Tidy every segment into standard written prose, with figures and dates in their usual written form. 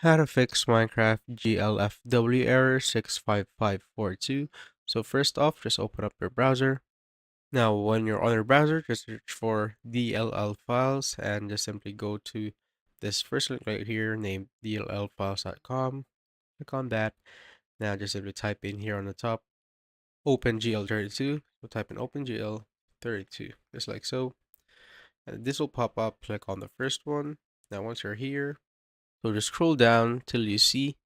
How to fix Minecraft GLFW error 65542. So first off, just open up your browser. Now, when you're on your browser, just search for DLL files and just simply go to this first link right here named dllfiles.com. Click on that. Now, just simply type in here on the top OpenGL32. So type in OpenGL32, just like so. And this will pop up. Click on the first one. Now, once you're here, so just scroll down till you see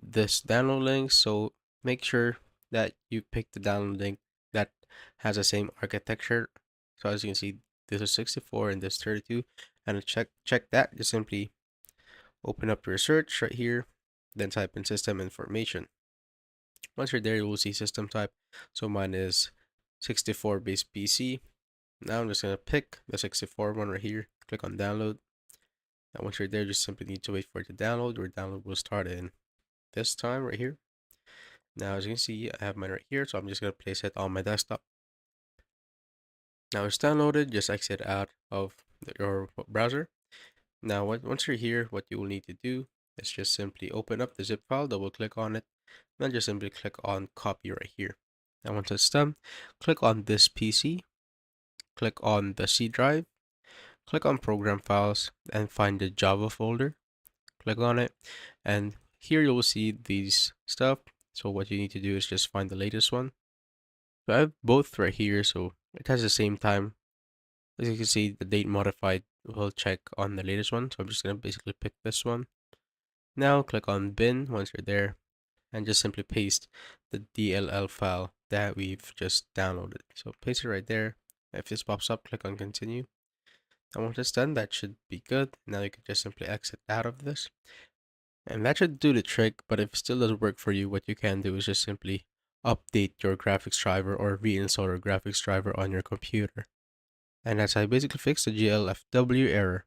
this download link. So make sure that you pick the download link that has the same architecture. So as you can see, this is 64 and this 32. And to check that, just simply open up your search right here, then type in system information. Once you're there, you will see system type. So mine is 64 base PC. Now I'm just gonna pick the 64 one right here. Click on download. And once you're there, just simply need to wait for it to download. Your download will start in this time right here. Now, as you can see, I have mine right here, so I'm just going to place it on my desktop. Now it's downloaded, just exit out of your browser. Now, once you're here, what you will need to do is just simply open up the zip file, double click on it, then just simply click on copy right here. Now, once it's done, click on this PC, click on the C drive, click on program files, and find the Java folder. Click on it, and here you will see these stuff. So what you need to do is just find the latest one. So I have both right here, so it has the same time. As you can see, the date modified will check on the latest one. So I'm just gonna basically pick this one. Now click on bin once you're there, and just simply paste the DLL file that we've just downloaded. So paste it right there. If this pops up, click on continue. And once it's done, that should be good. Now you can just simply exit out of this. And that should do the trick, but if it still doesn't work for you, what you can do is just simply update your graphics driver or reinstall your graphics driver on your computer. And that's how you basically fix the GLFW error.